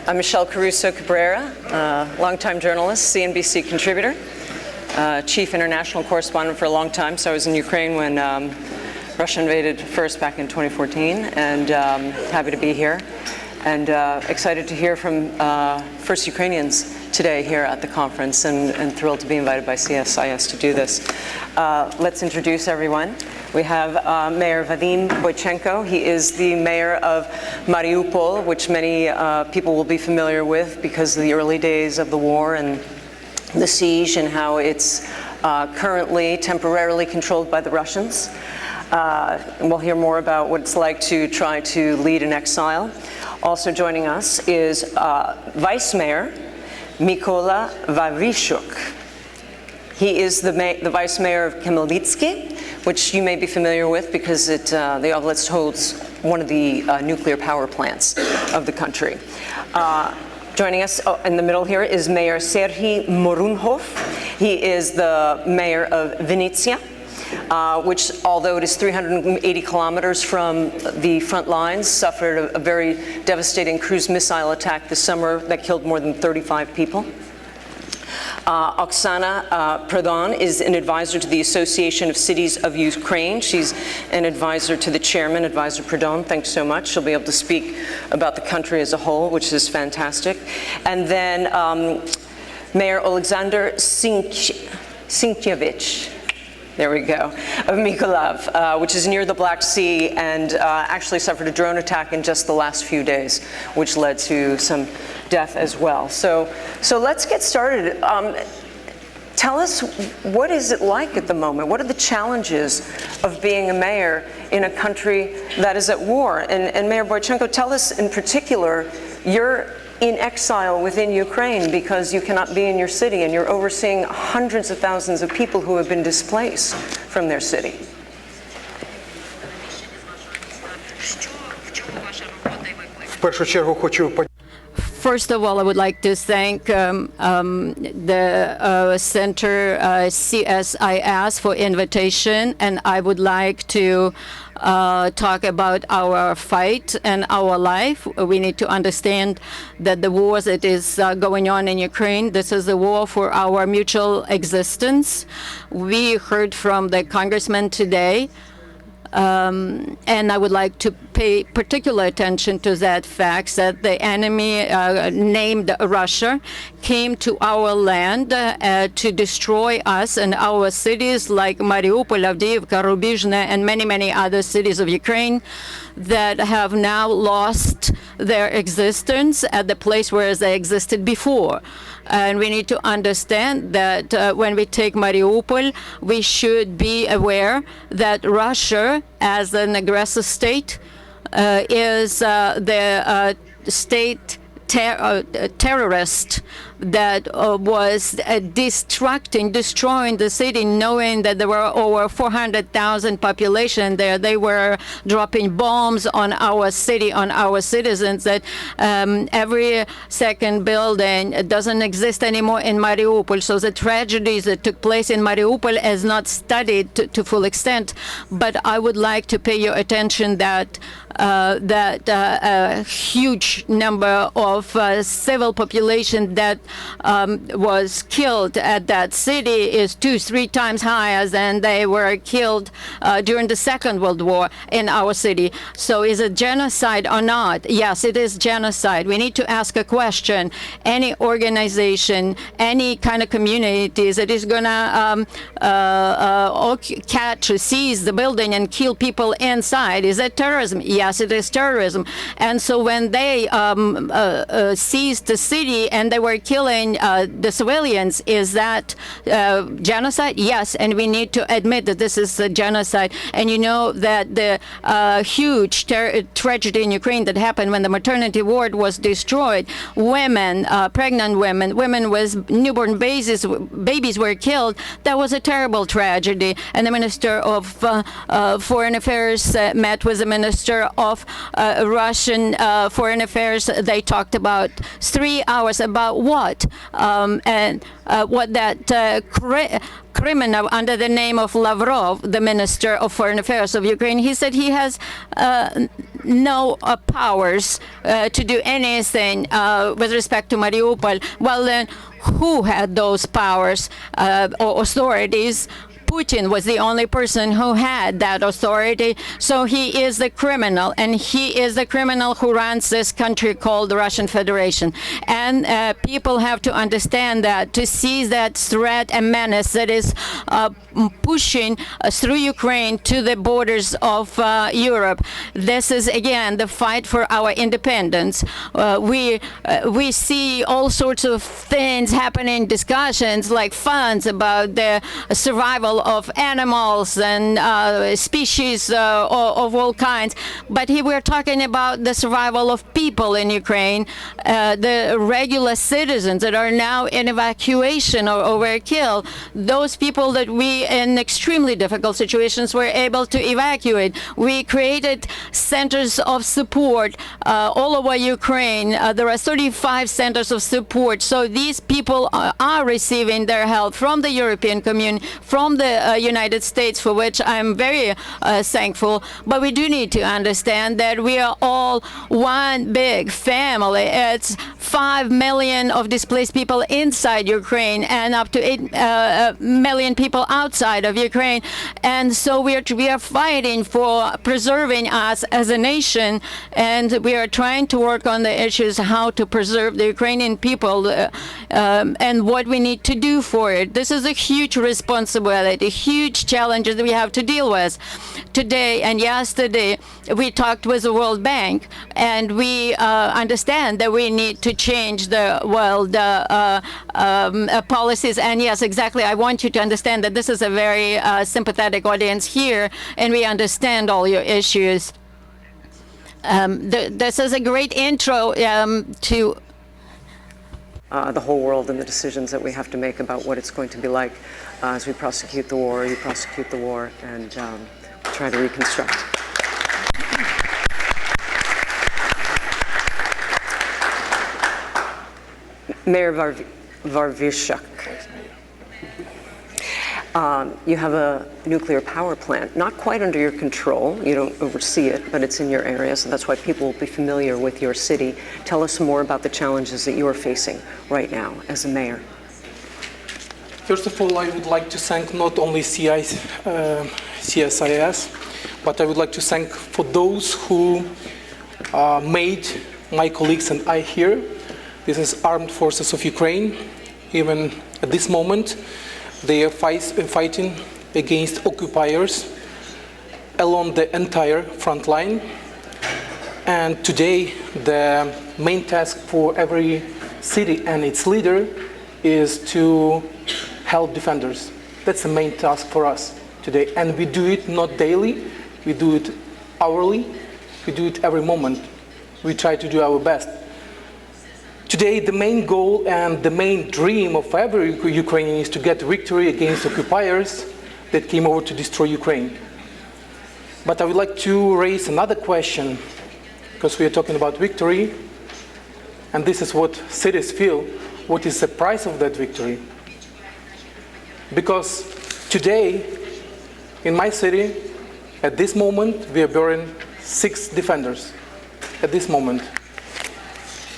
I'm Michelle Caruso Cabrera, longtime journalist, CNBC contributor, chief international correspondent for a long time. So I was in Ukraine when Russia invaded first back in 2014, and happy to be here. And excited to hear from first Ukrainians today here at the conference, and thrilled to be invited by CSIS to do this. Let's introduce everyone. We have Mayor Vadim Boychenko. He is the mayor of Mariupol, which many people will be familiar with because of the early days of the war and the siege, and how it's currently temporarily controlled by the Russians. And we'll hear more about what it's like to try to lead in exile. Also joining us is Vice Mayor Mykola Vavrishuk. He is the Vice Mayor of Khmelnytskyi, which you may be familiar with because the oblast holds one of the nuclear power plants of the country. Joining us in the middle here is Mayor Serhiy Morunhov. He is the mayor of Vinnytsia, which, although it is 380 kilometers from the front lines, suffered a very devastating cruise missile attack this summer that killed more than 35 people. Oksana Pradhan is an advisor to the Association of Cities of Ukraine. She's an advisor to the chairman, Advisor Pradhan. Thanks so much. She'll be able to speak about the country as a whole, which is fantastic. And then Mayor Alexander Sinkievich. There we go, of Mykolaiv, which is near the Black Sea, and actually suffered a drone attack in just the last few days, which led to some death as well. So let's get started. Tell us, what is it like at the moment? What are the challenges of being a mayor in a country that is at war? And Mayor Boychenko, tell us in particular, you're in exile within Ukraine because you cannot be in your city, and you're overseeing hundreds of thousands of people who have been displaced from their city. First of all, I would like to thank the Center CSIS for invitation, and I would like to talk about our fight and our life. We need to understand that the war that is going on in Ukraine, this is a war for our mutual existence. We heard from the congressman today, and I would like to pay particular attention to that fact that the enemy named Russia came to our land to destroy us and our cities like Mariupol, Avdiivka, Rubizhne, and many, many other cities of Ukraine that have now lost their existence at the place where they existed before. And we need to understand that when we take Mariupol, we should be aware that Russia, as an aggressive state, is the state terrorist that was destroying the city, knowing that there were over 400,000 population there. They were dropping bombs on our city, on our citizens, that every second building doesn't exist anymore in Mariupol. So the tragedies that took place in Mariupol is not studied to full extent. But I would like to pay your attention that a huge number of civil population that was killed at that city is 2-3 times higher than they were killed during the Second World War in our city. So is it genocide or not? Yes, it is genocide. We need to ask a question. Any organization, any kind of communities that is going to seize the building and kill people inside, is that terrorism? Yes, it is terrorism. And so when they seized the city and they were killing the civilians, is that genocide? Yes, and we need to admit that this is a genocide. And you know that the huge tragedy in Ukraine that happened when the maternity ward was destroyed, women, pregnant women, women with newborn babies were killed. That was a terrible tragedy. And the Minister of Foreign Affairs met with the Minister of Russian Foreign Affairs. They talked about 3 hours about what? And what that criminal under the name of Lavrov, the Minister of Foreign Affairs of Ukraine. He said he has no powers to do anything with respect to Mariupol. Well, then, who had those powers or authorities? Putin was the only person who had that authority, so he is the criminal, and he is the criminal who runs this country called the Russian Federation. And people have to understand that, to see that threat and menace that is pushing through Ukraine to the borders of Europe. This is, again, the fight for our independence. We see all sorts of things happening, discussions like funds about the survival of animals and species of all kinds. But here we're talking about the survival of people in Ukraine, the regular citizens that are now in evacuation or were killed. Those people that we, in extremely difficult situations, were able to evacuate. We created centers of support all over Ukraine. There are 35 centers of support. So these people are receiving their help from the European Community, from the United States, for which I'm very thankful. But we do need to understand that we are all one big family. It's 5 million of displaced people inside Ukraine and up to 8 million people outside of Ukraine. And so we are fighting for preserving us as a nation, and we are trying to work on the issues how to preserve the Ukrainian people and what we need to do for it. This is a huge responsibility, huge challenges that we have to deal with. Today and yesterday, we talked with the World Bank, and we understand that we need to change the world policies. And yes, exactly, I want you to understand that this is a very sympathetic audience here, and we understand all your issues. This is a great intro to the whole world and the decisions that we have to make about what it's going to be like as we prosecute the war, you prosecute the war, and try to reconstruct. Mayor Varvishak, you have a nuclear power plant, not quite under your control. You don't oversee it, but it's in your area, so that's why people will be familiar with your city. Tell us more about the challenges that you are facing right now as a mayor. First of all, I would like to thank not only CSIS, but I would like to thank for those who made my colleagues and I here. This is Armed Forces of Ukraine. Even at this moment, they are fighting against occupiers along the entire front line. And today, the main task for every city and its leader is to help defenders. That's the main task for us today. And we do it not daily, we do it hourly, we do it every moment. We try to do our best. Today, the main goal and the main dream of every Ukrainian is to get victory against occupiers that came over to destroy Ukraine. But I would like to raise another question, because we are talking about victory, and this is what cities feel. What is the price of that victory? Because today, in my city, at this moment, we are burying 6 defenders. At this moment.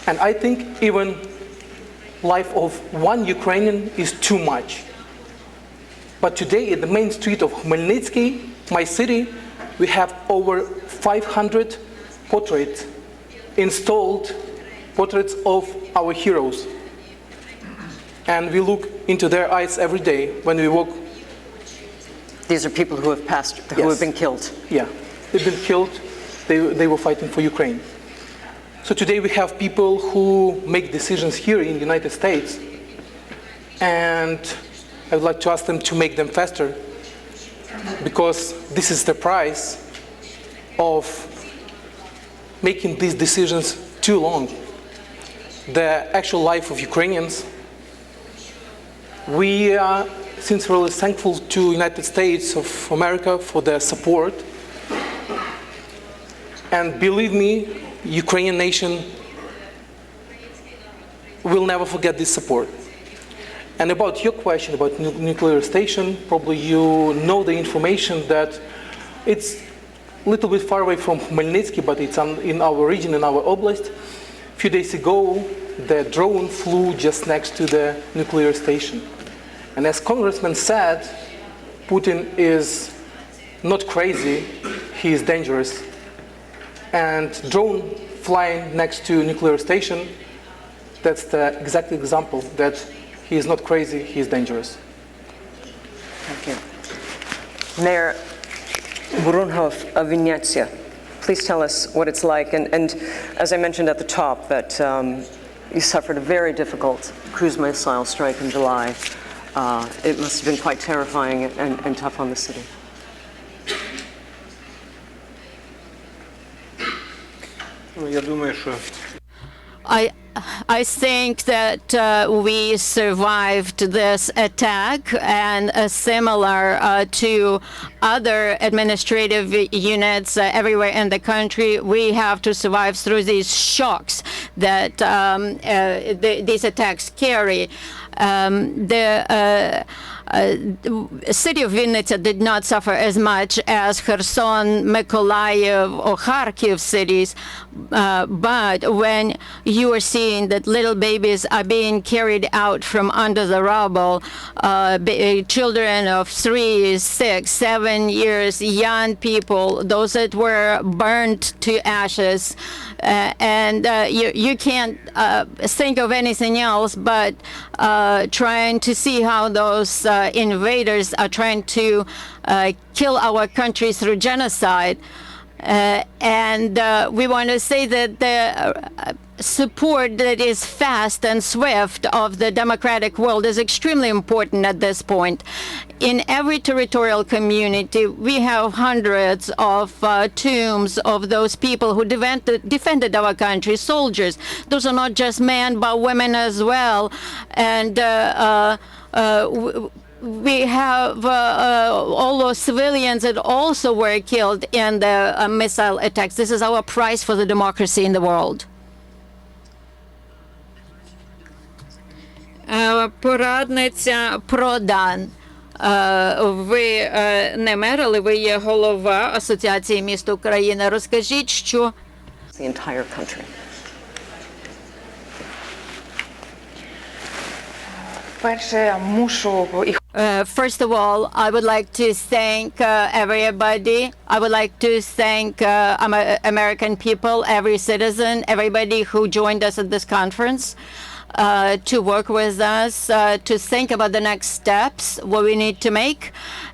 And I think even life of one Ukrainian is too much. But today, in the main street of Khmelnytsky, my city, we have over 500 portraits, installed portraits of our heroes. And we look into their eyes every day when we walk. These are people who have passed, who have been killed. Yeah, they've been killed. They were fighting for Ukraine. So today we have people who make decisions here in the United States, and I would like to ask them to make them faster, because this is the price of making these decisions too long. The actual life of Ukrainians. We are sincerely thankful to the United States of America for their support. And believe me, Ukrainian nation will never forget this support. And about your question about nuclear station, probably you know the information that it's a little bit far away from Khmelnytsky, but it's in our region, in our oblast. A few days ago, the drone flew just next to the nuclear station. And as Congressman said, Putin is not crazy, he is dangerous. And drone flying next to nuclear station, that's the exact example that he is not crazy, he is dangerous. Thank you. Mayor Burunhov of Vinnytsia, please tell us what it's like. And as I mentioned at the top, that you suffered a very difficult cruise missile strike in July. It must have been quite terrifying and tough on the city. I think that we survived this attack, and similar to other administrative units everywhere in the country, we have to survive through these shocks that these attacks carry. The city of Vinnytsia did not suffer as much as Kherson, Mykolaiv, or Kharkiv cities, but when you are seeing that little babies are being carried out from under the rubble, children of 3, 6, 7 years, young people, those that were burned to ashes, and you can't think of anything else but trying to see how those invaders are trying to kill our country through genocide. And we want to say that the support that is fast and swift of the democratic world is extremely important at this point. In every territorial community, we have hundreds of tombs of those people who defended our country, soldiers. Those are not just men, but women as well. And we have all those civilians that also were killed in the missile attacks. This is our price for the democracy in the world. Порадниця Продан. Ви не мер, але ви є голова Асоціації міст України. Розкажіть, що... The entire country. First of all, I would like to thank everybody. I would like to thank American people, every citizen, everybody who joined us at this conference, to work with us, to think about the next steps, what we need to make,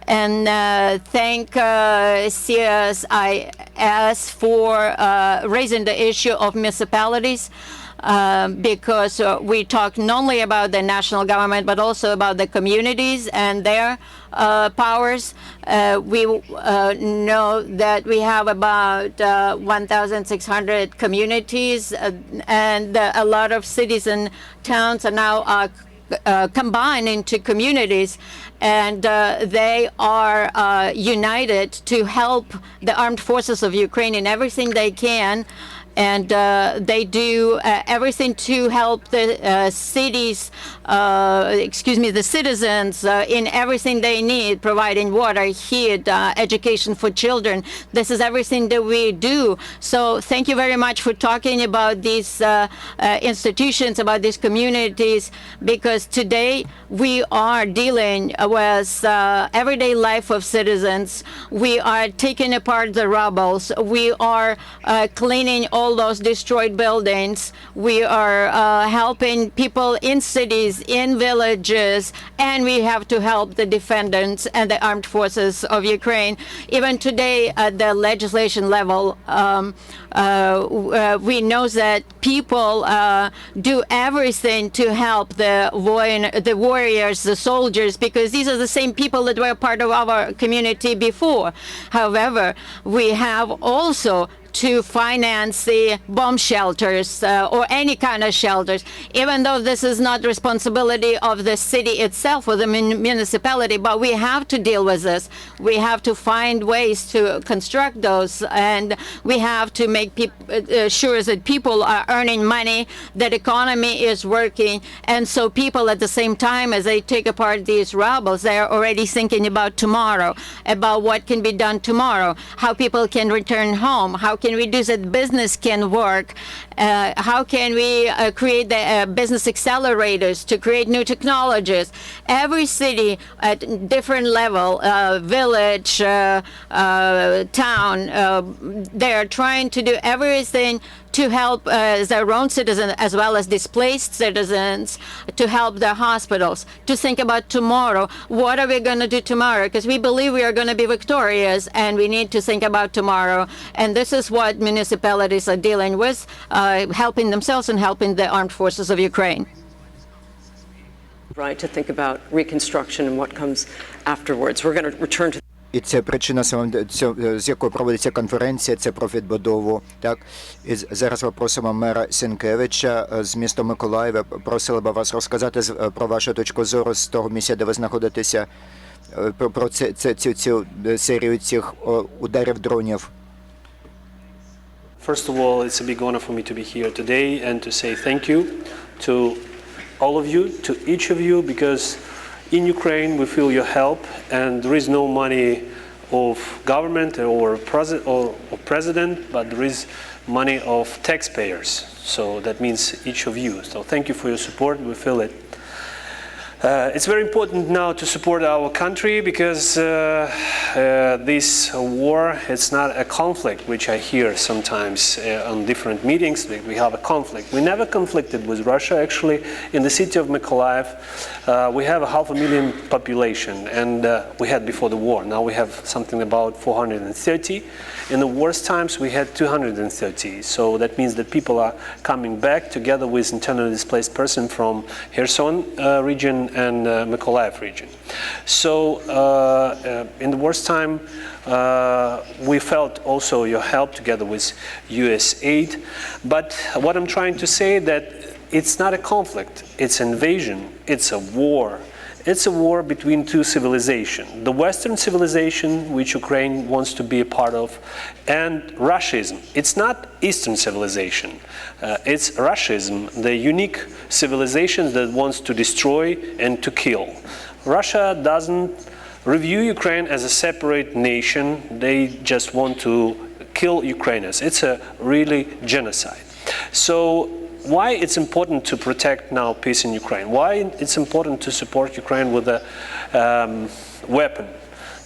and thank CSIS for raising the issue of municipalities. Because we talk not only about the national government, but also about the communities and their powers. We know that we have about 1,600 communities, and a lot of cities and towns are now combined into communities, and they are united to help the armed forces of Ukraine in everything they can. And they do everything to help the cities, the citizens in everything they need, providing water, heat, education for children. This is everything that we do. So thank you very much for talking about these institutions, about these communities, because today we are dealing with everyday life of citizens. We are taking apart the rubbles. We are cleaning all those destroyed buildings. We are helping people in cities, in villages, and we have to help the defendants and the armed forces of Ukraine. Even today at the legislation level, we know that people do everything to help the warriors, the soldiers, because these are the same people that were part of our community before. However, we have also to finance the bomb shelters or any kind of shelters, even though this is not the responsibility of the city itself or the municipality, but we have to deal with this. We have to find ways to construct those, and we have to make sure that people are earning money, that economy is working, and so people at the same time as they take apart these rubbles, they are already thinking about tomorrow, about what can be done tomorrow, how people can return home, how can we do that business can work, how can we create the business accelerators to create new technologies. Every city at different level, village, town, they're trying to do everything to help their own citizens as well as displaced citizens, to help their hospitals, to think about tomorrow. What are we going to do tomorrow? Because we believe we are going to be victorious, and we need to think about tomorrow. And this is what municipalities are dealing with, helping themselves and helping the armed forces of Ukraine. Right, to think about reconstruction and what comes afterwards. We're going to return to. І це причина, з якою проводиться конференція, це про відбудову. Так? І зараз ми просимо мера Сінкевича з міста Миколаєва. Просили би вас розказати про вашу точку зору з того місця, де ви знаходитеся, про цю серію цих ударів дронів. First of all, it's a big honor for me to be here today and to say thank you to all of you, to each of you, because in Ukraine we feel your help, and there is no money of government or president, but there is money of taxpayers. So that means each of you. So thank you for your support. We feel it. It's very important now to support our country, because this war, it's not a conflict, which I hear sometimes on different meetings. We have a conflict. We never conflicted with Russia. Actually, in the city of Mykolaiv, we have 500,000 population, and we had before the war. Now we have something about 430. In the worst times, we had 230. So that means that people are coming back together with internally displaced person from Kherson region and Mykolaiv region. So in the worst time, we felt also your help together with US aid. But what I'm trying to say that it's not a conflict, it's invasion, it's a war. It's a war between two civilizations. The Western civilization, which Ukraine wants to be a part of, and Russianism. It's not Eastern civilization. It's Russianism, the unique civilization that wants to destroy and to kill. Russia doesn't review Ukraine as a separate nation. They just want to kill Ukrainians. It's a really genocide. So why it's important to protect now peace in Ukraine? Why it's important to support Ukraine with a weapon?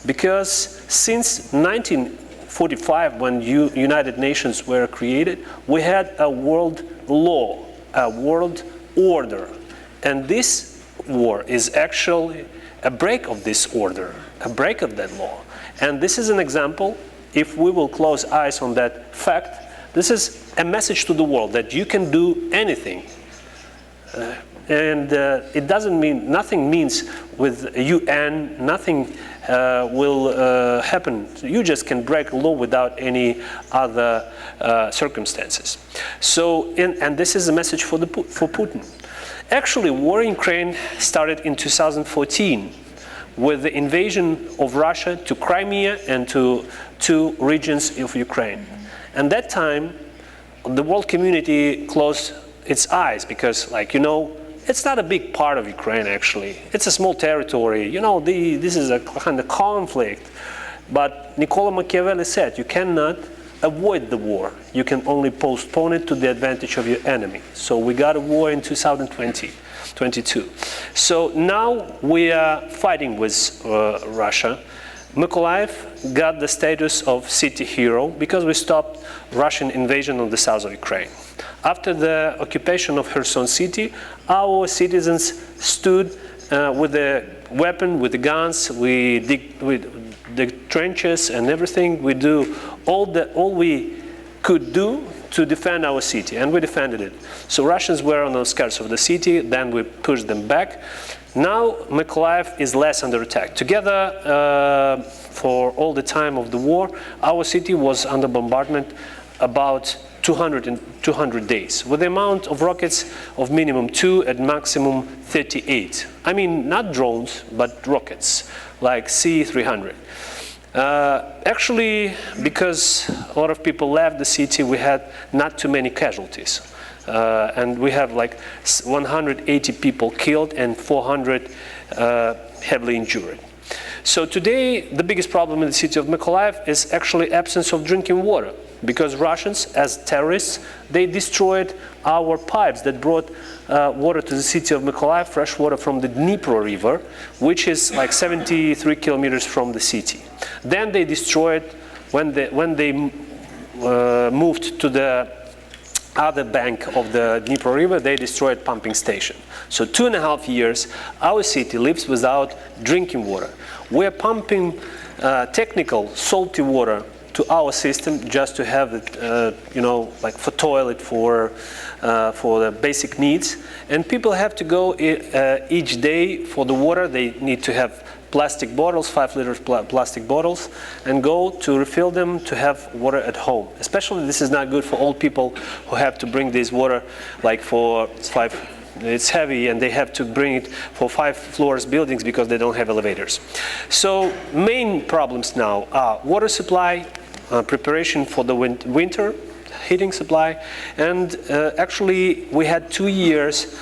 Because since 1945, when United Nations were created, we had a world law, a world order. And this war is actually a break of this order, a break of that law. And this is an example. If we will close eyes on that fact, this is a message to the world that you can do anything. It doesn't mean, nothing means with UN, nothing will happen. You just can break law without any other circumstances. So, and this is a message for Putin. Actually, war in Ukraine started in 2014 with the invasion of Russia to Crimea and to two regions of Ukraine. And that time, the world community closed its eyes because, like, you know, it's not a big part of Ukraine, actually. It's a small territory. You know, this is a kind of conflict. But Niccolo Machiavelli said, you cannot avoid the war. You can only postpone it to the advantage of your enemy. So we got a war in 2022. So now we are fighting with Russia. Mykolaiv got the status of city hero because we stopped Russian invasion of the south of Ukraine. After the occupation of Kherson city, our citizens stood with the weapon, with the guns. We dig with the trenches and everything. We do all we could do to defend our city, and we defended it. So Russians were on the skirts of the city. Then we pushed them back. Now Mykolaiv is less under attack. Together, for all the time of the war, our city was under bombardment about 200 days, with the amount of rockets of minimum 2 at maximum 38. I mean, not drones, but rockets, like C-300. Actually, because a lot of people left the city, we had not too many casualties. And we have like 180 people killed and 400 heavily injured. So today, the biggest problem in the city of Mykolaiv is actually absence of drinking water, because Russians, as terrorists, they destroyed our pipes that brought water to the city of Mykolaiv, fresh water from the Dnipro River, which is like 73 kilometers from the city. Then they destroyed, when they moved to the other bank of the Dnipro River, they destroyed pumping station. So 2.5 years, our city lives without drinking water. We're pumping technical salty water to our system just to have it, like for toilet, for the basic needs. And people have to go each day for the water. They need to have plastic bottles, 5 liter plastic bottles, and go to refill them to have water at home. Especially this is not good for old people who have to bring this water like for 5. It's heavy and they have to bring it for 5 floors buildings because they don't have elevators. So main problems now are water supply, preparation for the winter, heating supply, and actually we had 2 years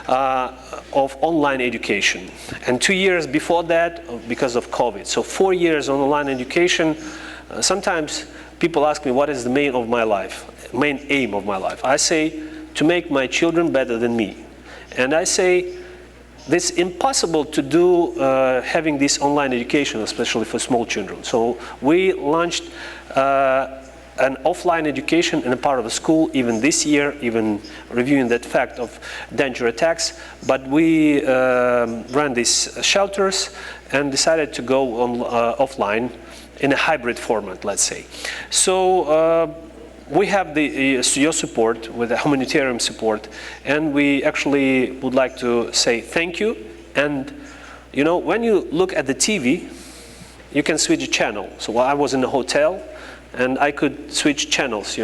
of online education, and 2 years before that because of COVID. So 4 years on online education. Sometimes people ask me, what is the main aim of my life? I say, to make my children better than me. And I say, this is impossible to do having this online education, especially for small children. So we launched an offline education in a part of the school, even this year, even reviewing that fact of danger attacks. But we ran these shelters and decided to go on offline in a hybrid format, let's say. So we have your support with the humanitarian support, and we actually would like to say thank you. And when you look at the TV, you can switch channel. So while I was in a hotel, and I could switch channels,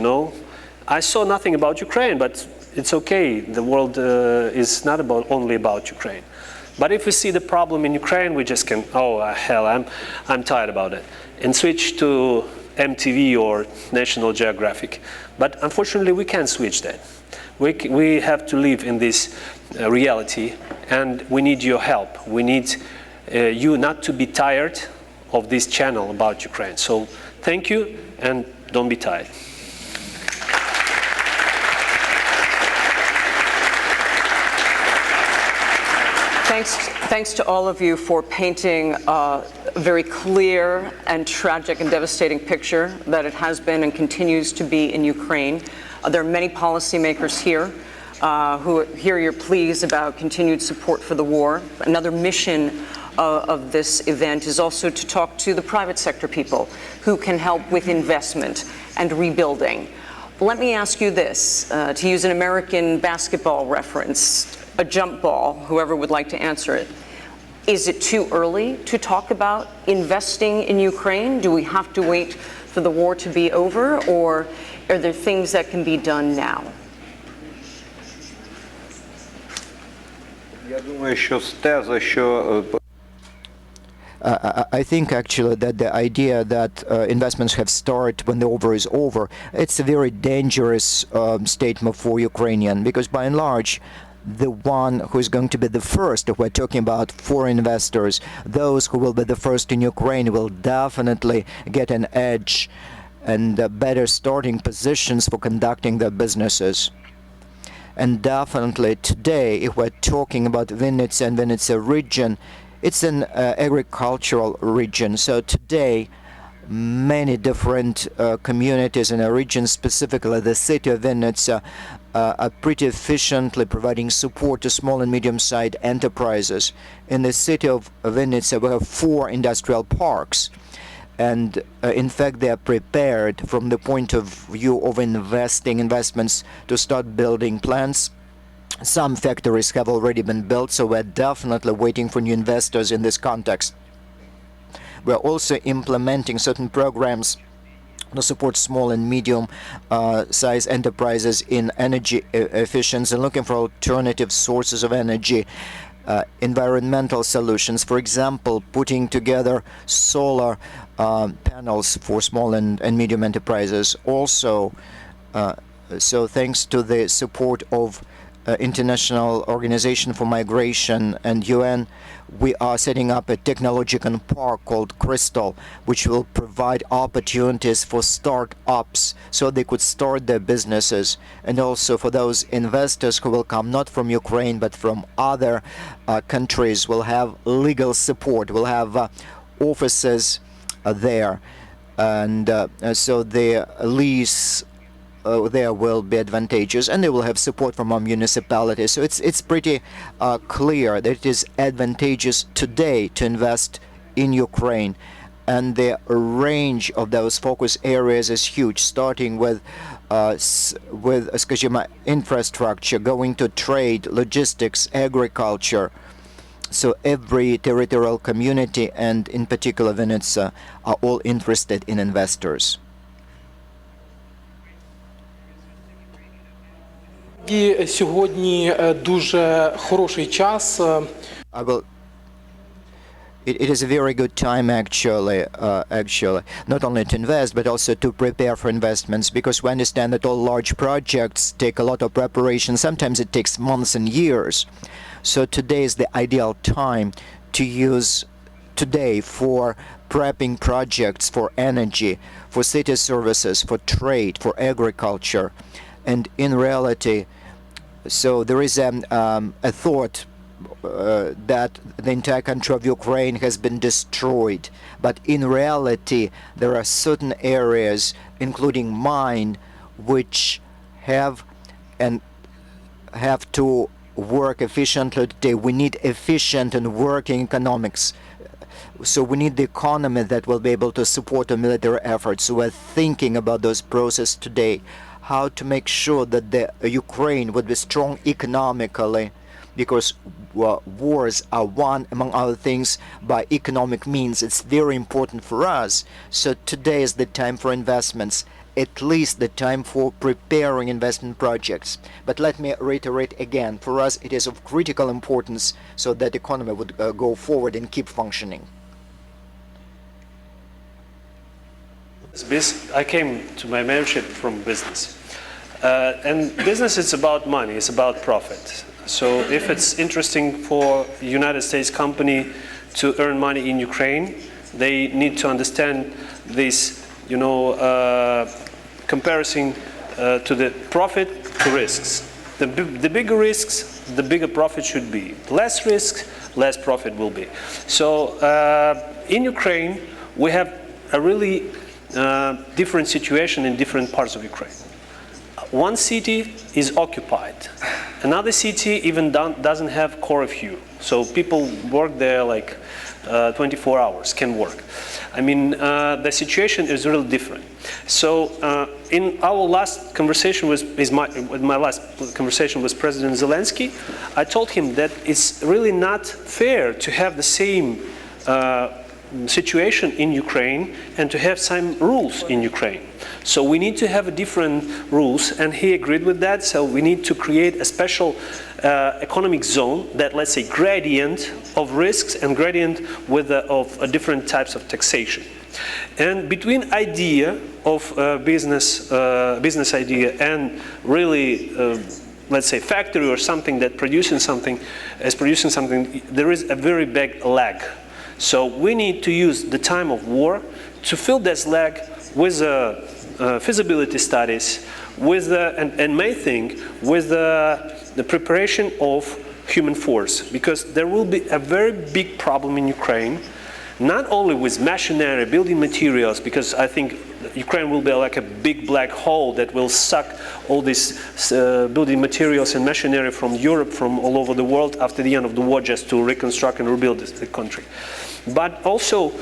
I saw nothing about Ukraine, but it's okay. The world is not only about Ukraine. But if we see the problem in Ukraine, we just can, oh hell, I'm tired about it, and switch to MTV or National Geographic. But unfortunately, we can't switch that. We have to live in this reality, and we need your help. We need you not to be tired of this channel about Ukraine. So thank you, and don't be tired. Thanks to all of you for painting a very clear and tragic and devastating picture that it has been and continues to be in Ukraine. There are many policymakers here who hear your pleas about continued support for the war. Another mission of this event is also to talk to the private sector people who can help with investment and rebuilding. Let me ask you this, to use an American basketball reference, a jump ball, whoever would like to answer it. Is it too early to talk about investing in Ukraine? Do we have to wait for the war to be over, or are there things that can be done now? I think actually that the idea that investments have started when the war is over, it's a very dangerous statement for Ukrainian, because by and large, the one who is going to be the first, if we're talking about foreign investors, those who will be the first in Ukraine will definitely get an edge and better starting positions for conducting their businesses. And definitely today, if we're talking about Vinnytsia and Vinnytsia region, it's an agricultural region. So today, many different communities in a region, specifically the city of Vinnytsia, are pretty efficiently providing support to small and medium-sized enterprises. In the city of Vinnytsia, we have 4 industrial parks. And in fact, they are prepared from the point of view of investments to start building plants. Some factories have already been built, so we're definitely waiting for new investors in this context. We're also implementing certain programs to support small and medium size enterprises in energy efficiency and looking for alternative sources of energy, environmental solutions, for example, putting together solar panels for small and medium enterprises. Also, so thanks to the support of International Organization for Migration and UN, we are setting up a technological park called Crystal, which will provide opportunities for startups so they could start their businesses, and also for those investors who will come not from Ukraine but from other countries will have legal support, will have offices there, and so the lease there will be advantageous, and they will have support from our municipalities. So it's pretty clear that it is advantageous today to invest in Ukraine, and the range of those focus areas is huge, starting with скажімо, infrastructure, going to trade, logistics, agriculture. So every territorial community, and in particular Vinnytsia, are all interested in investors. Сьогодні дуже хороший час. It is a very good time actually, not only to invest but also to prepare for investments, because we understand that all large projects take a lot of preparation. Sometimes it takes months and years. So today is the ideal time to use today for prepping projects for energy, for city services, for trade, for agriculture. And in reality, so there is a thought that the entire country of Ukraine has been destroyed. But in reality, there are certain areas, including mine, which have to work efficiently today. We need efficient and working economics. So we need the economy that will be able to support the military efforts. So we're thinking about those processes today, how to make sure that the Ukraine would be strong economically, because wars are won, among other things, by economic means. It's very important for us. So today is the time for investments, at least the time for preparing investment projects. But let me reiterate again, for us it is of critical importance so that the economy would go forward and keep functioning. I came to my membership from business. And business is about money, it's about profit. So if it's interesting for a United States company to earn money in Ukraine, they need to understand this, comparison to the profit to risks. The bigger risks, the bigger profit should be. Less risks, less profit will be. So in Ukraine, we have a really different situation in different parts of Ukraine. One city is occupied. Another city even doesn't have curfew. So people work there like 24 hours, can work. I mean, the situation is really different. So in our last conversation with my last conversation with President Zelensky, I told him that it's really not fair to have the same situation in Ukraine and to have some rules in Ukraine. So we need to have different rules, and he agreed with that. So we need to create a special economic zone that, let's say, gradient of risks and gradient with of different types of taxation. And between idea of business idea and really let's say factory or something that producing something, there is a very big lag. So we need to use the time of war to fill this lag with feasibility studies, with and main thing with the preparation of human force, because there will be a very big problem in Ukraine, not only with machinery, building materials, because I think Ukraine will be like a big black hole that will suck all these building materials and machinery from Europe, from all over the world after the end of the war, just to reconstruct and rebuild the country. But also,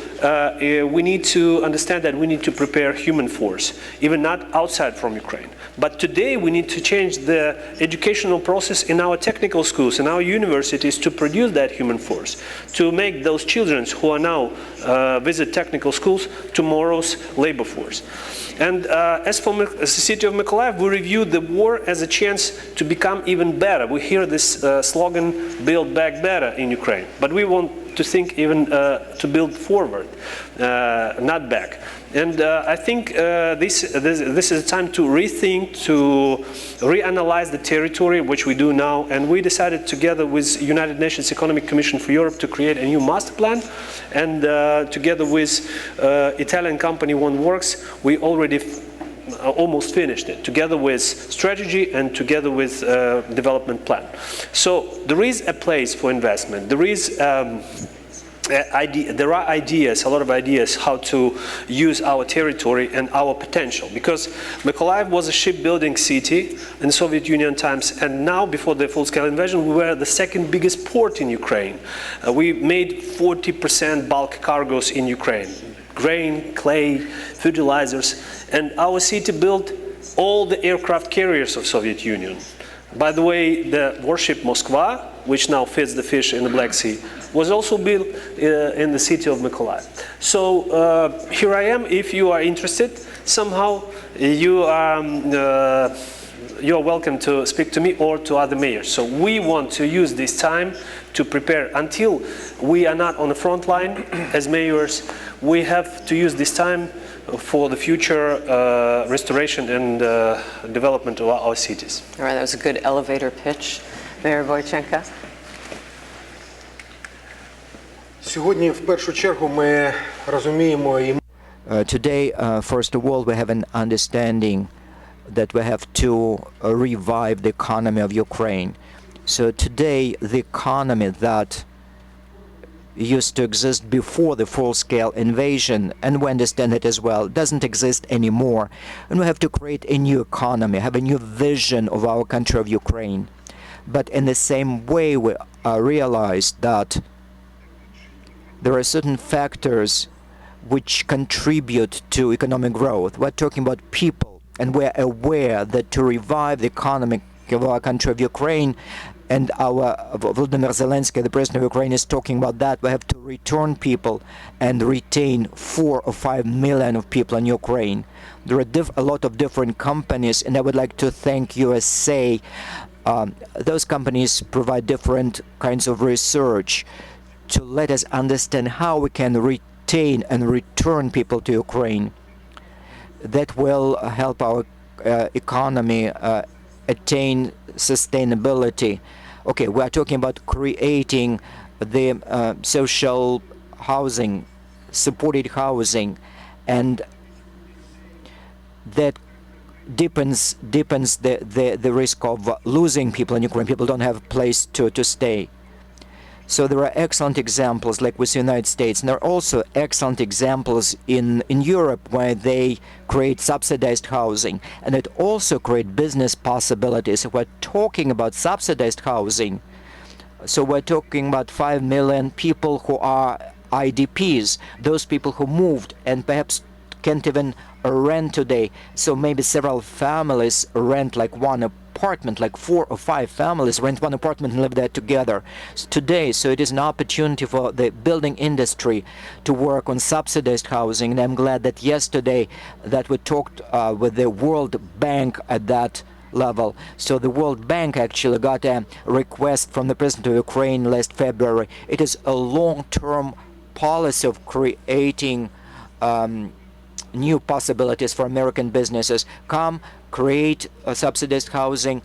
we need to understand that we need to prepare human force, even not outside from Ukraine. But today we need to change the educational process in our technical schools, in our universities, to produce that human force, to make those children who are now visit technical schools tomorrow's labor force. years. And as for the city of Mykolaiv, we reviewed the war as a chance to become even better. We hear this slogan, build back better in Ukraine, but we want to think even to build forward, not back. And I think this is a time to rethink, to reanalyze the territory, which we do now. And we decided together with United Nations Economic Commission for Europe to create a new master plan. And together with Italian company One Works, we already almost finished it, together with strategy and together with development plan. So there is a place for investment. There is there are ideas, a lot of ideas, how to use our territory and our potential. Because Mykolaiv was a shipbuilding city in Soviet Union times, and now, before the full-scale invasion, we were the second biggest port in Ukraine. We made 40% bulk cargoes in Ukraine. Grain, clay, fertilizers, and our city built all the aircraft carriers of Soviet Union. By the way, the warship Moskva, which now feeds the fish in the Black Sea, was also built in the city of Mykolaiv. So here I am. If you are interested, somehow you are welcome to speak to me or to other mayors. So we want to use this time to prepare. Until we are not on the front line as mayors, we have to use this time for the future restoration and development of our cities. All right, that was a good elevator pitch. Mayor Wojcienka. Сьогодні, в першу чергу, ми розуміємо і Today, first of all, we have an understanding that we have to revive the economy of Ukraine. So today, the economy that used to exist before the full-scale invasion, and we understand it as well, doesn't exist anymore. And we have to create a new economy, have a new vision of our country of Ukraine. But in the same way, we realized that there are certain factors which contribute to economic growth. We're talking about people, and we're aware that to revive the economy of our country of Ukraine, and our Volodymyr Zelensky, the president of Ukraine, is talking about that. We have to return people and retain 4 or 5 million of people in Ukraine. There are a lot of different companies, and I would like to thank USA. Those companies provide different kinds of research to let us understand how we can retain and return people to Ukraine. That will help our economy attain sustainability. Okay, we are talking about creating the social housing, supported housing, and that deepens the risk of losing people in Ukraine. People don't have a place to stay. So there are excellent examples like with the United States, and there are also excellent examples in Europe where they create subsidized housing, and it also create business possibilities. We're talking about subsidized housing, so we're talking about 5 million people who are IDPs, those people who moved and perhaps can't even rent today. So maybe several families rent like one apartment, like 4 or 5 families rent one apartment and live there together today. So it is an opportunity for the building industry to work on subsidized housing. And I'm glad that yesterday that we talked with the World Bank at that level. So the World Bank actually got a request from the President of Ukraine last February. It is a long-term policy of creating new possibilities for American businesses. Come, create subsidized housing,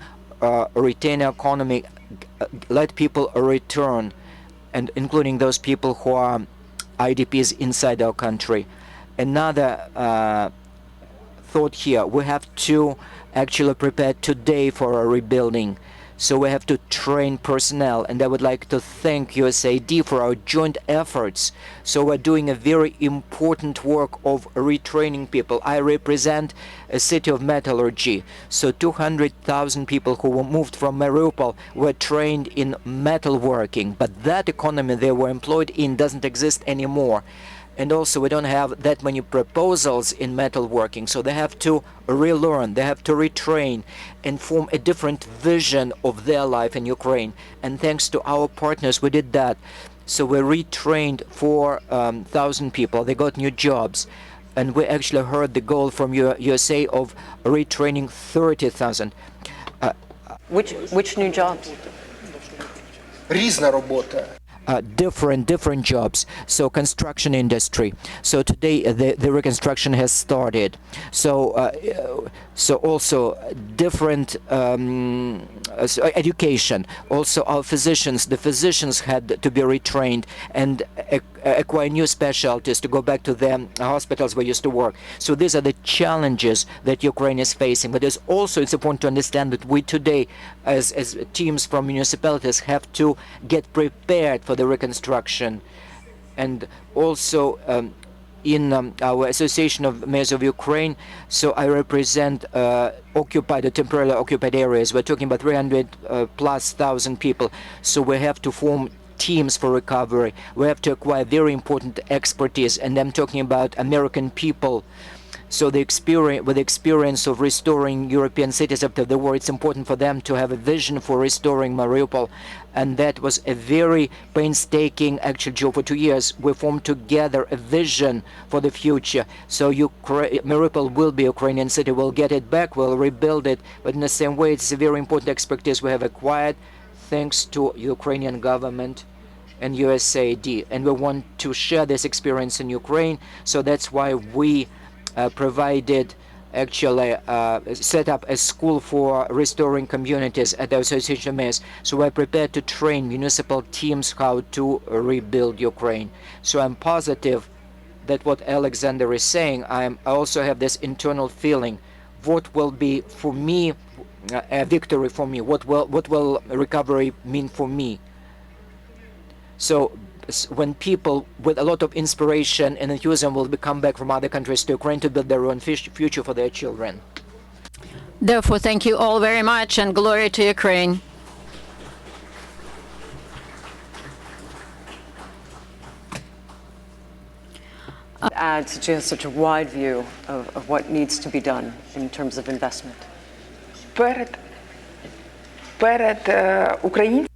retain economy, let people return, and including those people who are IDPs inside our country. Another thought here, we have to actually prepare today for a rebuilding. So we have to train personnel, and I would like to thank USAID for our joint efforts. So we're doing a very important work of retraining people. I represent a city of metallurgy. So 200,000 people who were moved from Mariupol were trained in metalworking, but that economy they were employed in doesn't exist anymore. And also we don't have that many proposals in metalworking, so they have to relearn, they have to retrain and form a different vision of their life in Ukraine. And thanks to our partners, we did that. So we retrained 4,000 people, they got new jobs. and we actually heard the goal from USA of retraining 30,000. Which new jobs? Різна робота. Different jobs. So construction industry. So today the reconstruction has started. So also different education. Also our physicians. The physicians had to be retrained and acquire new specialties to go back to the hospitals where used to work. So these are the challenges that Ukraine is facing. But it's important to understand that we today, as teams from municipalities, have to get prepared for the reconstruction. And also in our Association of Mayors of Ukraine, so I represent occupied or temporarily occupied areas. We're talking about 300,000+ people. So we have to form teams for recovery. We have to acquire very important expertise, and I'm talking about American people. So with the experience of restoring European cities after the war, it's important for them to have a vision for restoring Mariupol. And that was a very painstaking actual job for 2 years. We formed together a vision for the future. So Mariupol will be a Ukrainian city. We'll get it back, we'll rebuild it. But in the same way, it's a very important expertise we have acquired thanks to Ukrainian government and USAID. And we want to share this experience in Ukraine. So that's why we provided, actually set up a school for restoring communities at the Association of Mayors. So we're prepared to train municipal teams how to rebuild Ukraine. So I'm positive that what Alexander is saying, I also have this internal feeling, what will be for me a victory for me, what will recovery mean for me. So when people with a lot of inspiration and enthusiasm will come back from other countries to Ukraine to build their own future for their children. Therefore, thank you all very much, and glory to Ukraine. Add such a wide view of what needs to be done in terms of investment. Перед українцями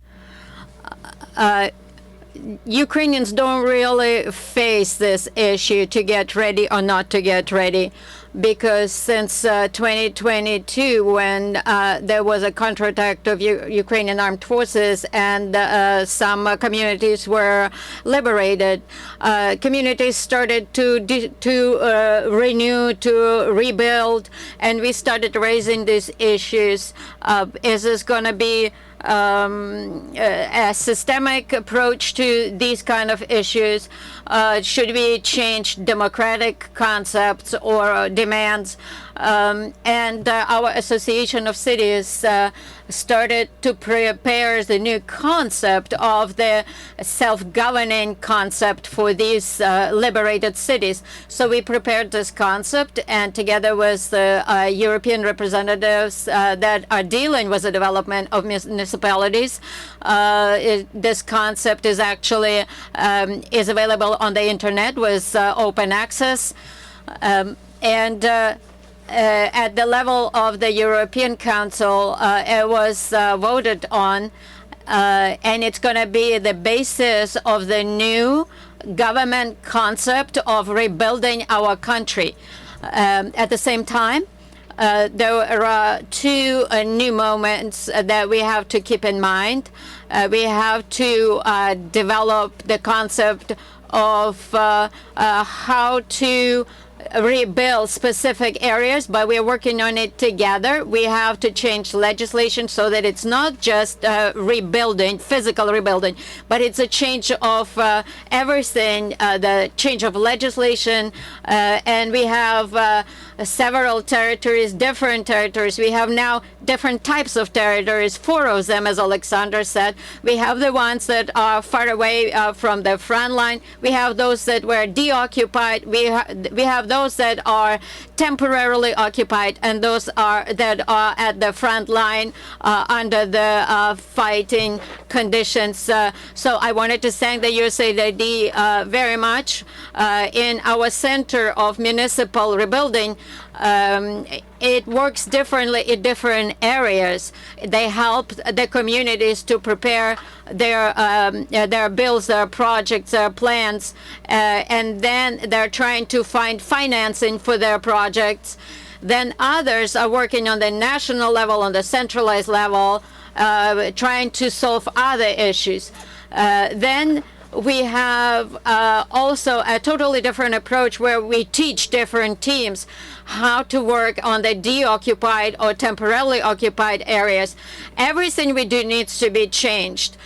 Ukrainians don't really face this issue to get ready or not to get ready, because since 2022, when there was a counterattack of Ukrainian armed forces and some communities were liberated, communities started to renew, to rebuild, and we started raising these issues. Is this going to be a systemic approach to these kind of issues? Should we change democratic concepts or demands? And our Association of Cities started to prepare the new concept of the self-governing concept for these liberated cities. So we prepared this concept, and together with the European representatives that are dealing with the development of municipalities, this concept is actually is available on the internet with open access. At the level of the European Council, it was voted on, and it's going to be the basis of the new government concept of rebuilding our country. At the same time, there are two new moments that we have to keep in mind. We have to develop the concept of how to rebuild specific areas, but we're working on it together. We have to change legislation so that it's not just rebuilding, physical rebuilding, but it's a change of everything, the change of legislation, and we have several territories, different territories. We have now different types of territories, 4 of them, as Alexander said. We have the ones that are far away from the front line. We have those that were deoccupied. We have those that are temporarily occupied, and those that are at the front line under the fighting conditions. So I wanted to thank the USAID very much. In our Center of Municipal Rebuilding, it works differently in different areas. They help the communities to prepare their bills, their projects, their plans, and then they're trying to find financing for their projects. Then others are working on the national level, on the centralized level, trying to solve other issues. Then we have also a totally different approach where we teach different teams how to work on the deoccupied or temporarily occupied areas. Everything we do needs to be changed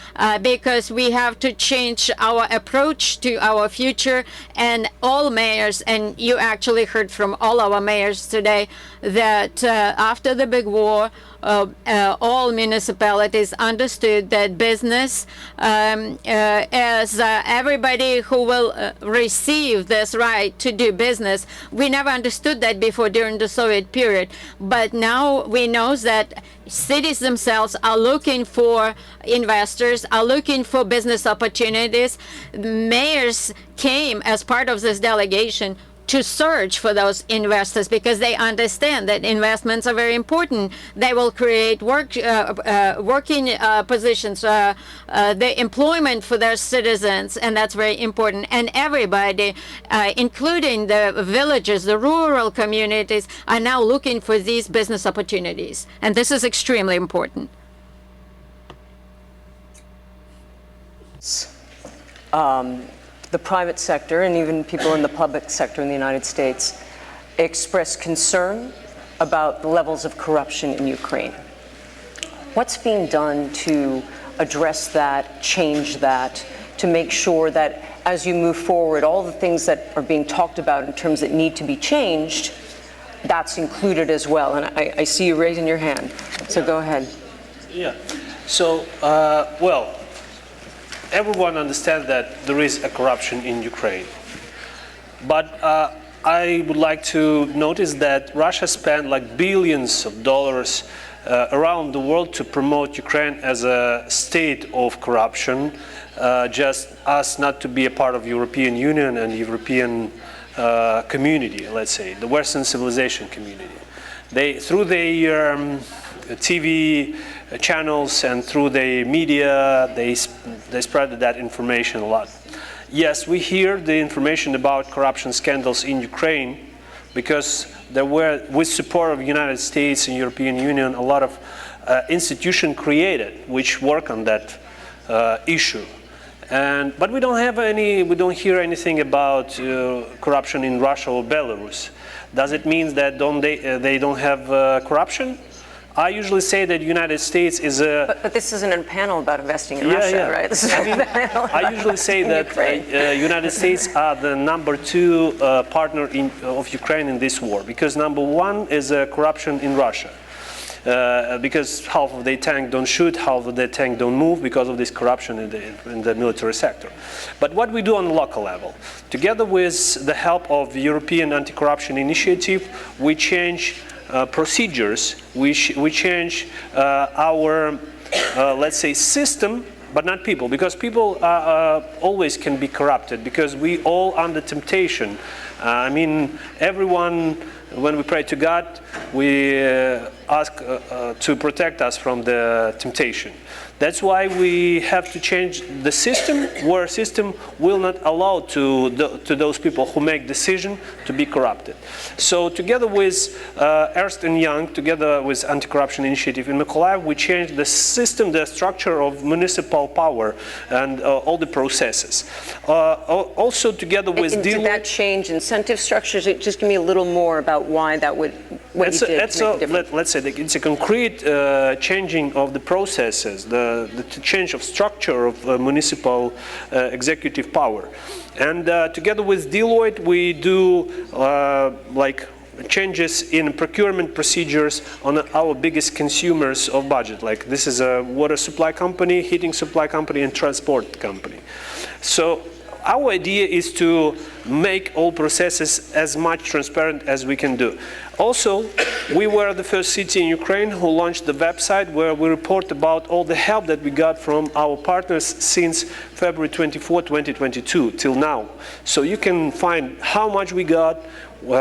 because we have to change our approach to our future. And all mayors, and you actually heard from all our mayors today, that after the big war, all municipalities understood that business, as everybody who will receive this right to do business, we never understood that before during the Soviet period. But now we know that cities themselves are looking for investors, are looking for business opportunities. Mayors came as part of this delegation to search for those investors because they understand that investments are very important. They will create working positions, the employment for their citizens, and that's very important. And everybody, including the villages, the rural communities, are now looking for these business opportunities. And this is extremely important. The private sector and even people in the public sector in the United States express concern about the levels of corruption in Ukraine. What's being done to address that, change that, to make sure that as you move forward, all the things that are being talked about in terms that need to be changed, that's included as well? And I see you raising your hand, so go ahead. Yeah. So, well, everyone understands that there is a corruption in Ukraine. But I would like to notice that Russia spent like billions of dollars around the world to promote Ukraine as a state of corruption, just us not to be a part of European Union and European community, let's say, the Western civilization community. They, through their TV channels and through the media, they spread that information a lot. Yes, we hear the information about corruption scandals in Ukraine because there were, with support of the United States and European Union, a lot of institutions created which work on that issue. But we don't have any, we don't hear anything about corruption in Russia or Belarus. Does it mean that they don't have corruption? I usually say that the United States is a... But this isn't a panel about investing in Russia, right? This is I usually say that United States are the #2 partner of Ukraine in this war, because #1 is corruption in Russia. Because half of their tank don't shoot, half of their tank don't move because of this corruption in the military sector. But what we do on the local level, together with the help of the European Anti-Corruption Initiative, we change procedures, we change our, let's say, system, but not people, because people always can be corrupted, because we all under temptation. I mean, everyone, when we pray to God, we ask to protect us from the temptation. That's why we have to change the system, where a system will not allow to those people who make decisions to be corrupted. So together with Ernst & Young, together with Anti-Corruption Initiative in Mykolaiv, we changed the system, the structure of municipal power and all the processes. Also together with... Did that change incentive structures? Just give me a little more about why that would, what you did to make a difference. Let's say it's a concrete changing of the processes, the change of structure of municipal executive power. And together with Deloitte, we do like changes in procurement procedures on our biggest consumers of budget. Like this is a water supply company, heating supply company, and transport company. So our idea is to make all processes as much transparent as we can do. Also, we were the first city in Ukraine who launched the website where we report about all the help that we got from our partners since February 24, 2022 till now. So you can find how much we got,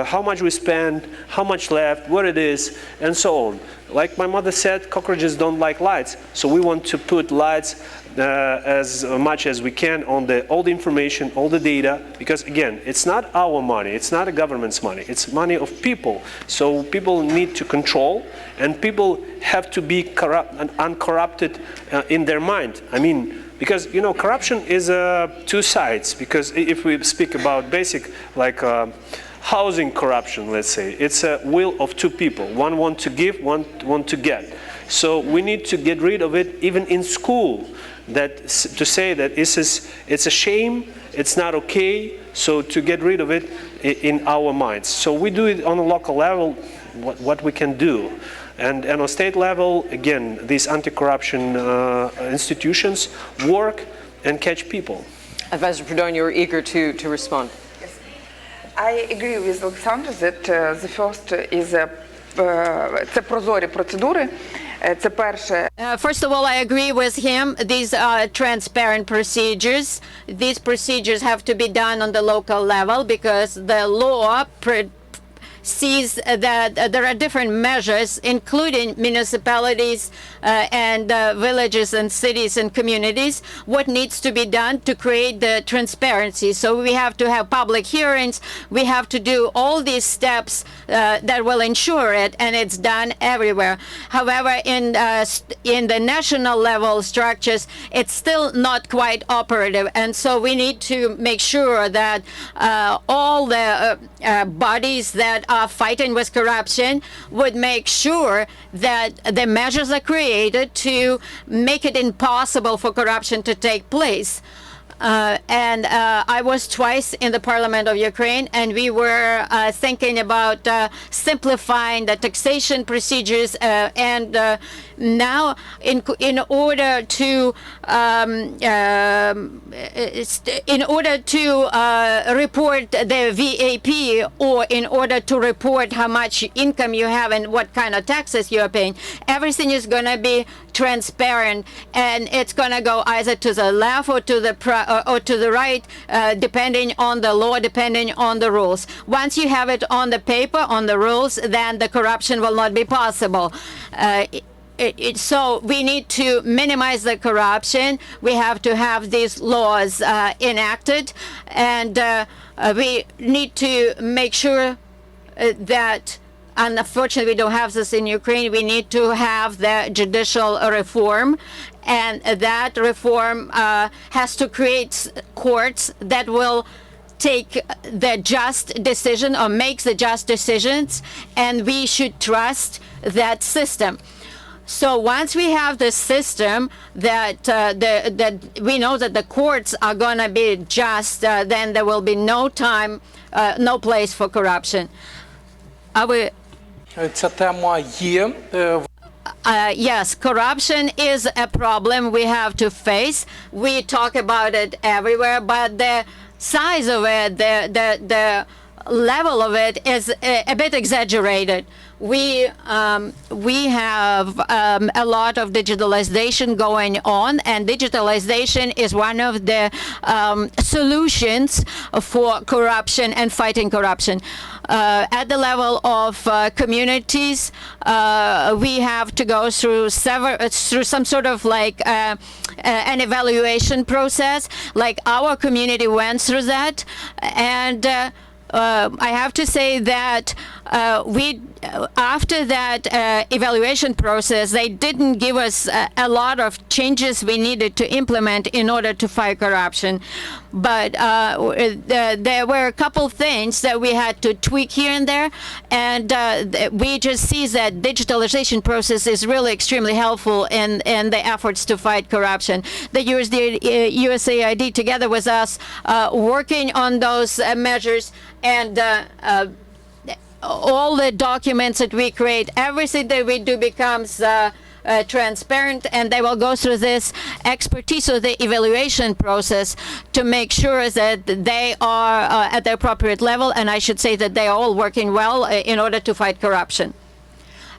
how much we spend, how much left, what it is, and so on. Like my mother said, cockroaches don't like lights, so we want to put lights as much as we can on all the information, all the data, because again, it's not our money, it's not the government's money, it's money of people. So people need to control, and people have to be corrupt and uncorrupted in their mind. I mean, because corruption is two sides. Because if we speak about basic, like housing corruption, let's say, it's a will of two people. One want to give, one want to get. So we need to get rid of it, even in school. To say that it's a shame, it's not okay. So to get rid of it in our minds. So we do it on a local level, what we can do. And on a state level, again, these anti-corruption institutions work and catch people. Advisor Prudhomme, you were eager to respond. I agree with Alexander that the first is це прозорі процедури. Це перше. First of all, I agree with him. These are transparent procedures. These procedures have to be done on the local level because the law sees that there are different measures, including municipalities and villages and cities and communities, what needs to be done to create the transparency. So we have to have public hearings, we have to do all these steps that will ensure it, and it's done everywhere. However, in the national level structures, it's still not quite operative, and so we need to make sure that all the bodies that are fighting with corruption would make sure that the measures are created to make it impossible for corruption to take place. And I was twice in the Parliament of Ukraine, and we were thinking about simplifying the taxation procedures, and now in order to report the VAP, or in order to report how much income you have and what kind of taxes you are paying, everything is going to be transparent, and it's going to go either to the left or to the right, depending on the law, depending on the rules. Once you have it on the paper, on the rules, then the corruption will not be possible. So we need to minimize the corruption. We have to have these laws enacted, and we need to make sure that, and unfortunately we don't have this in Ukraine, we need to have the judicial reform, and that reform has to create courts that will take the just decision or makes the just decisions, and we should trust that system. So once we have this system that we know that the courts are going to be just, then there will be no place for corruption. Ця тема є. Yes, corruption is a problem we have to face. We talk about it everywhere, but the size of it, the level of it is a bit exaggerated. We have a lot of digitalization going on, and digitalization is one of the solutions for corruption and fighting corruption. At the level of communities, we have to go through some sort of like an evaluation process, like our community went through that, and I have to say that after that evaluation process, they didn't give us a lot of changes we needed to implement in order to fight corruption. But there were a couple things that we had to tweak here and there, and we just see that digitalization process is really extremely helpful in the efforts to fight corruption. The USAID, together with us, working on those measures, and all the documents that we create, everything that we do becomes transparent, and they will go through this expertise of the evaluation process to make sure that they are at the appropriate level, and I should say that they are all working well in order to fight corruption.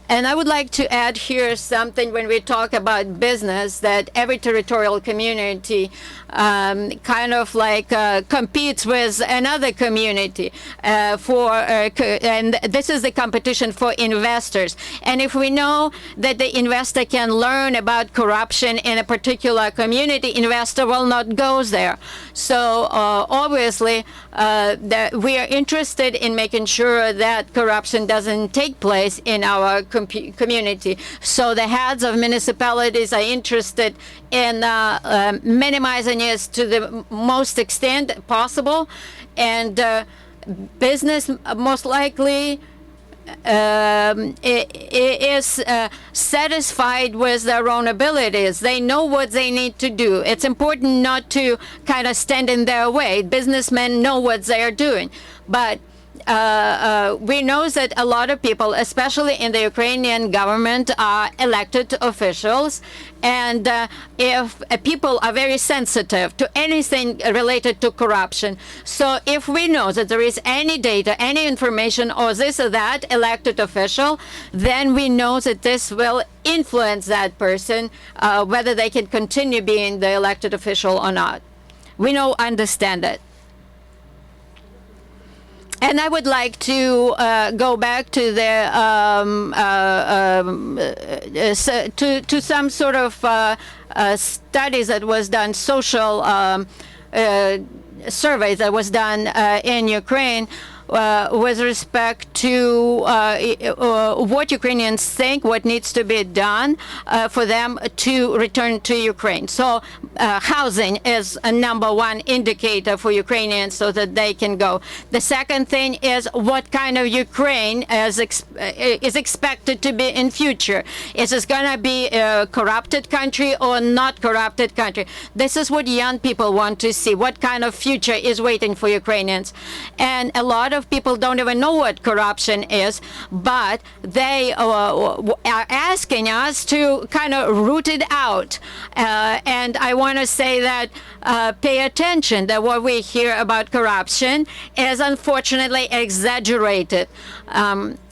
And I would like to add here something when we talk about business, that every territorial community kind of like competes with another community and this is the competition for investors. And if we know that the investor can learn about corruption in a particular community, investor will not go there. So obviously we are interested in making sure that corruption doesn't take place in our community. So the heads of municipalities are interested in minimizing it to the most extent possible, and business most likely is satisfied with their own abilities. They know what they need to do. It's important not to kind of stand in their way. Businessmen know what they are doing, but we know that a lot of people, especially in the Ukrainian government, are elected officials, and if people are very sensitive to anything related to corruption. So if we know that there is any data, any information, or this or that elected official, then we know that this will influence that person, whether they can continue being the elected official or not. We know, understand it. And I would like to go back to the to some sort of studies that was done, social surveys that was done in Ukraine with respect to what Ukrainians think, what needs to be done for them to return to Ukraine. So housing is a #1 indicator for Ukrainians so that they can go. The second thing is what kind of Ukraine is expected to be in future. Is it going to be a corrupted country or not corrupted country? This is what young people want to see. What kind of future is waiting for Ukrainians? And a lot of people don't even know what corruption is, but they are asking us to kind of root it out. And I want to say that pay attention, that what we hear about corruption is unfortunately exaggerated.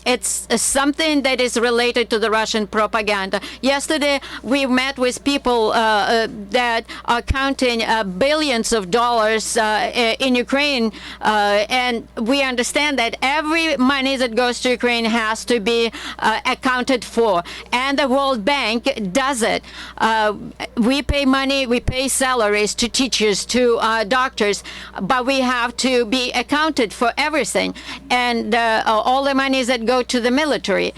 It's something that is related to the Russian propaganda. Yesterday, we met with people that are counting billions of dollars in Ukraine, and we understand that every money that goes to Ukraine has to be accounted for, and the World Bank does it. We pay money, we pay salaries to teachers, to doctors, but we have to be accounted for everything, and all the monies that go to the military.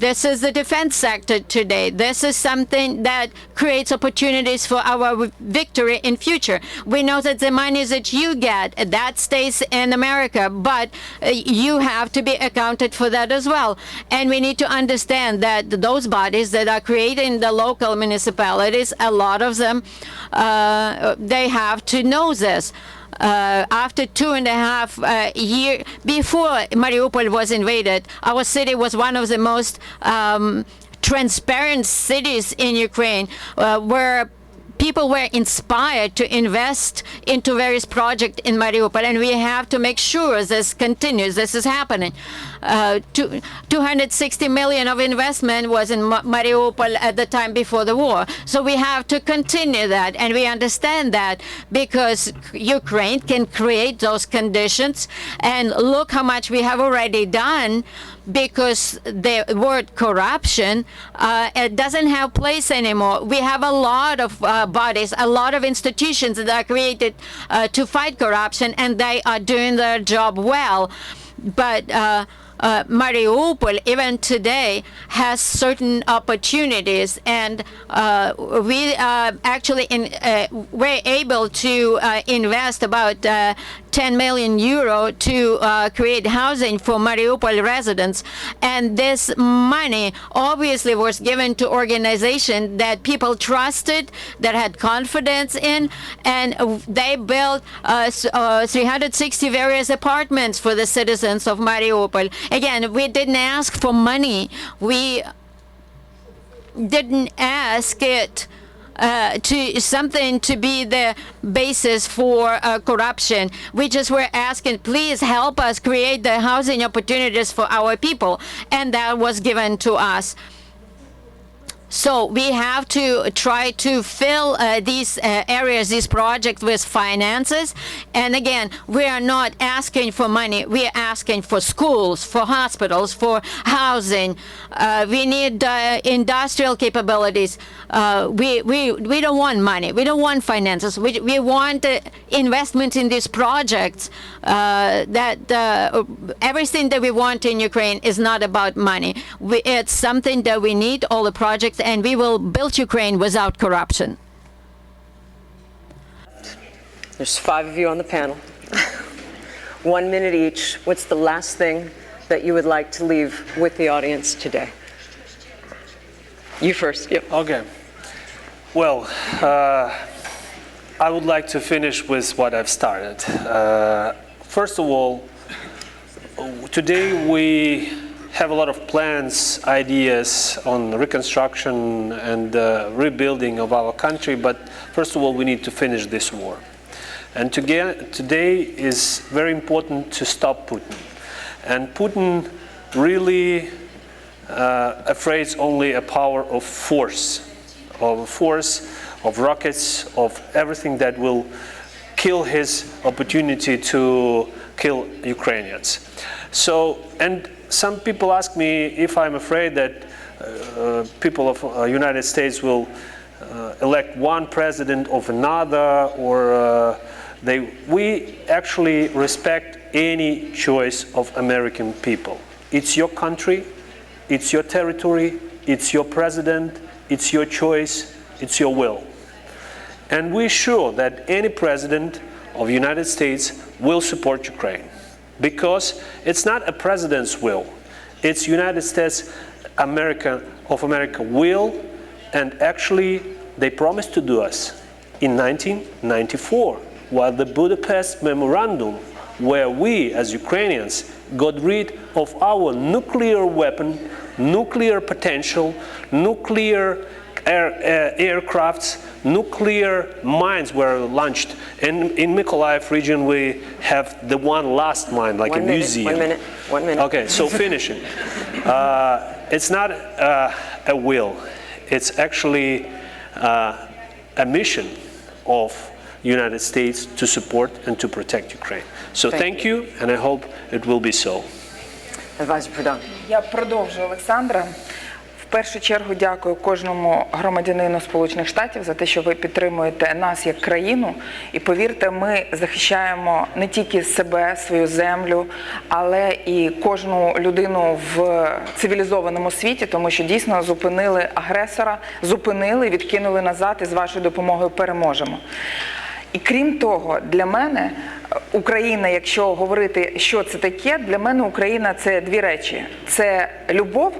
This is the defense sector today. This is something that creates opportunities for our victory in future. We know that the money that you get, that stays in America, but you have to be accounted for that as well. And we need to understand that those bodies that are creating the local municipalities, a lot of them, they have to know this. After 2.5 years, before Mariupol was invaded, our city was one of the most transparent cities in Ukraine, where people were inspired to invest into various projects in Mariupol, and we have to make sure this continues. This is happening. 260 million of investment was in Mariupol at the time before the war. So we have to continue that, and we understand that because Ukraine can create those conditions, and look how much we have already done, because the word corruption it doesn't have place anymore. We have a lot of bodies, a lot of institutions that are created to fight corruption, and they are doing their job well. But Mariupol, even today, has certain opportunities, and we actually were able to invest about 10 million euro to create housing for Mariupol residents. And this money obviously was given to organizations that people trusted, that had confidence in, and they built 360 various apartments for the citizens of Mariupol. Again, we didn't ask for money. We didn't ask it to something to be the basis for corruption. We just were asking, please help us create the housing opportunities for our people, and that was given to us. So we have to try to fill these areas, these projects with finances. And again, we are not asking for money. We are asking for schools, for hospitals, for housing. We need industrial capabilities. We don't want money. We don't want finances. We want investment in these projects. Everything that we want in Ukraine is not about money. It's something that we need, all the projects, and we will build Ukraine without corruption. There's 5 of you on the panel. 1 minute each. What's the last thing that you would like to leave with the audience today? You first. Yep. Okay. Well, I would like to finish with what I've started. First of all, today we have a lot of plans, ideas on reconstruction and rebuilding of our country, but first of all, we need to finish this war. And today is very important to stop Putin. And Putin really afraid only a power of force, of rockets, of everything that will kill his opportunity to kill Ukrainians. So, and some people ask me if I'm afraid that people of United States will elect one president of another, or we actually respect any choice of American people. It's your country, it's your territory, it's your president, it's your choice, it's your will. And we're sure that any president of the United States will support Ukraine, because it's not a president's will, it's United States of America will, and actually they promised to do us in 1994, while the Budapest Memorandum, where we as Ukrainians got rid of our nuclear weapon, nuclear potential, nuclear aircrafts, nuclear mines were launched. And in Mykolaiv region, we have the one last mine, like a museum. 1 minute. Okay, so finishing. It's not a will. It's actually a mission of United States to support and to protect Ukraine. So thank you, and I hope it will be so. Advisor Prodan. Я продовжу, Олександра. В першу чергу дякую кожному громадянину Сполучених Штатів за те, що ви підтримуєте нас як країну. І повірте, ми захищаємо не тільки себе, свою землю, але і кожну людину в цивілізованому світі, тому що дійсно зупинили агресора, зупинили, відкинули назад і з вашою допомогою переможемо. І крім того, для мене Україна, якщо говорити, що це таке, для мене Україна – це дві речі. Це любов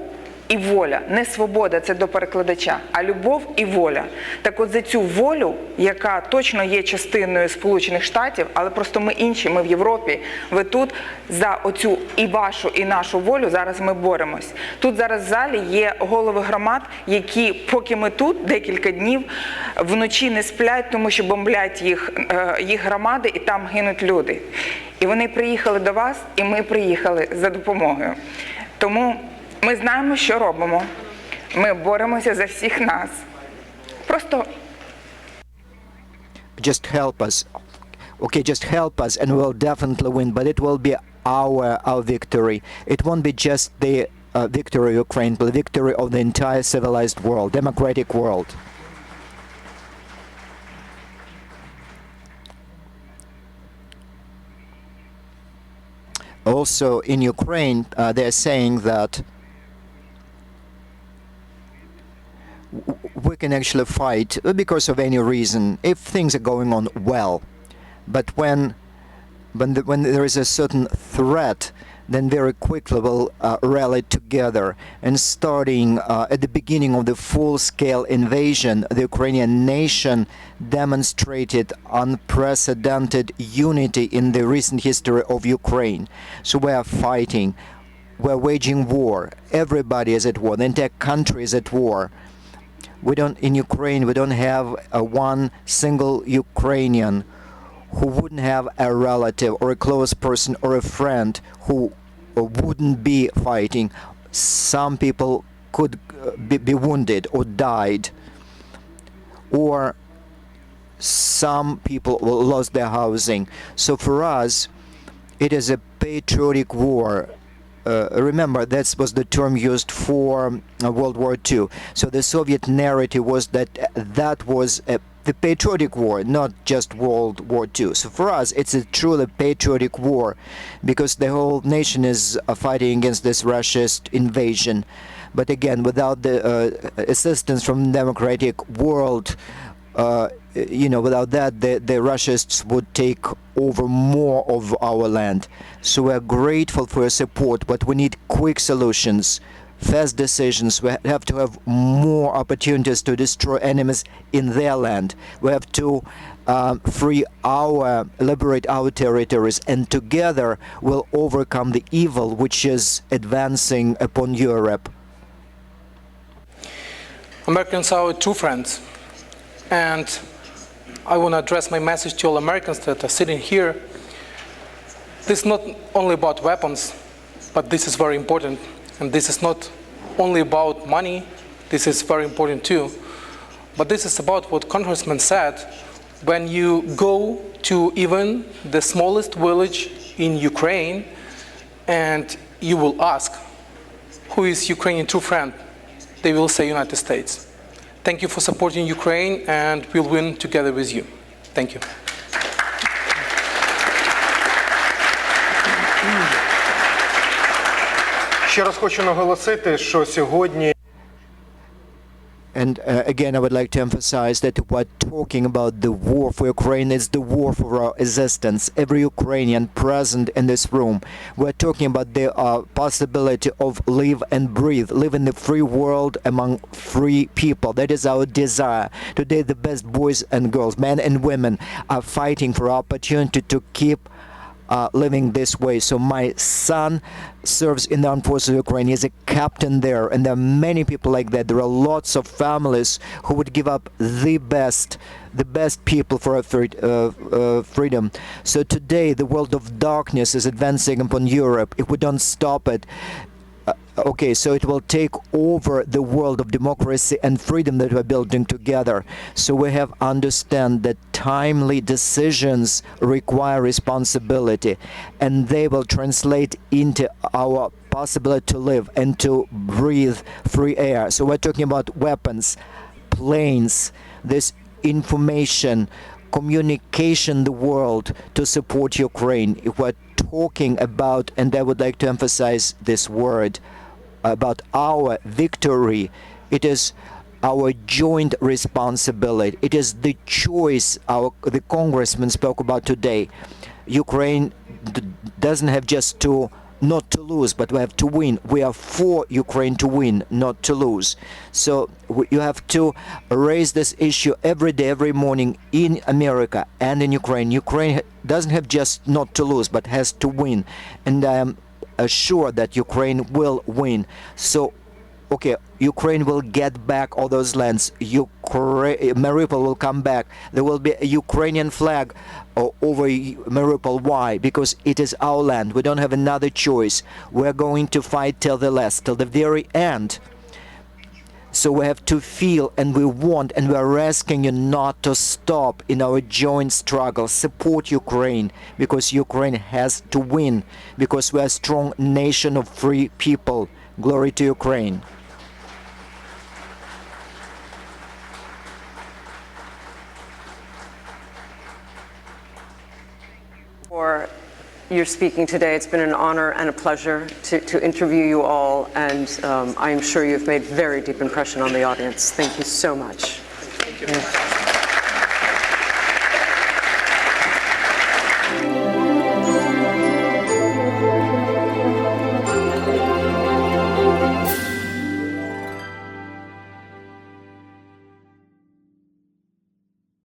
і воля. Не свобода, це до перекладача, а любов і воля. Так от за цю волю, яка точно є частиною Сполучених Штатів, але просто ми інші, ми в Європі, ви тут, за оцю і вашу, і нашу волю зараз ми боремось. Тут зараз в залі є голови громад, які, поки ми тут, декілька днів, вночі не сплять, тому що бомблять їх громади, і там гинуть люди. І вони приїхали до вас, і ми приїхали за допомогою. Тому ми знаємо, що робимо. Ми боремося за всіх нас. Просто Just help us. Okay, just help us and we'll definitely win, but it will be our victory. It won't be just the victory of Ukraine, but the victory of the entire civilized world, democratic world. Also, in Ukraine, they're saying that we can actually fight because of any reason if things are going on well, but when there is a certain threat, then very quickly we'll rally together. And starting at the beginning of the full-scale invasion, the Ukrainian nation demonstrated unprecedented unity in the recent history of Ukraine. So we are fighting, we're waging war, everybody is at war, the entire country is at war. in Ukraine, we don't have one single Ukrainian who wouldn't have a relative or a close person or a friend who wouldn't be fighting. Some people could be wounded or died, or some people lost their housing. So for us, it is a patriotic war. Remember, that was the term used for World War II. So the Soviet narrative was that that was the patriotic war, not just World War II. So for us, it's a truly patriotic war, because the whole nation is fighting against this Russia's invasion. But again, without the assistance from the democratic world, without that, the Russians would take over more of our land. So we're grateful for your support, but we need quick solutions, fast decisions. We have to have more opportunities to destroy enemies in their land. We have to liberate our territories, and together we'll overcome the evil which is advancing upon Europe. Americans are our true friends, and I want to address my message to all Americans that are sitting here. This is not only about weapons, but this is very important. And this is not only about money, this is very important too. But this is about what Congressman said. When you go to even the smallest village in Ukraine, and you will ask, who is Ukrainian true friend? They will say United States. Thank you for supporting Ukraine, and we'll win together with you. Thank you. Ще раз хочу наголосити, що сьогодні And again, I would like to emphasize that we're talking about the war for Ukraine is the war for our existence. Every Ukrainian present in this room, we're talking about the possibility of live and breathe, live in the free world among free people. That is our desire. Today, the best boys and girls, men and women, are fighting for opportunity to keep living this way. So my son serves in the armed forces of Ukraine. He's a captain there, and there are many people like that. There are lots of families who would give up the best people for freedom. So today, the world of darkness is advancing upon Europe. If we don't stop it, okay, so it will take over the world of democracy and freedom that we're building together. So we have to understand that timely decisions require responsibility, and they will translate into our possibility to live and to breathe free air. So we're talking about weapons, planes, this information, communication the world to support Ukraine. If we're talking about, and I would like to emphasize this word, about our victory, it is our joint responsibility. It is the choice the congressman spoke about today. Ukraine doesn't have just to not to lose, but we have to win. We are for Ukraine to win, not to lose. So you have to raise this issue every day, every morning in America and in Ukraine. Ukraine doesn't have just not to lose, but has to win. And I am assured that Ukraine will win. So, okay, Ukraine will get back all those lands. Mariupol will come back. There will be a Ukrainian flag over Mariupol. Why? Because it is our land. We don't have another choice. We're going to fight till the last, till the very end. So we have to feel, and we want, and we are asking you not to stop in our joint struggle. Support Ukraine, because Ukraine has to win, because we are a strong nation of free people. Glory to Ukraine. For your speaking today. It's been an honor and a pleasure to interview you all, and I am sure you've made very deep impression on the audience. Thank you so much. Thank you. Yeah.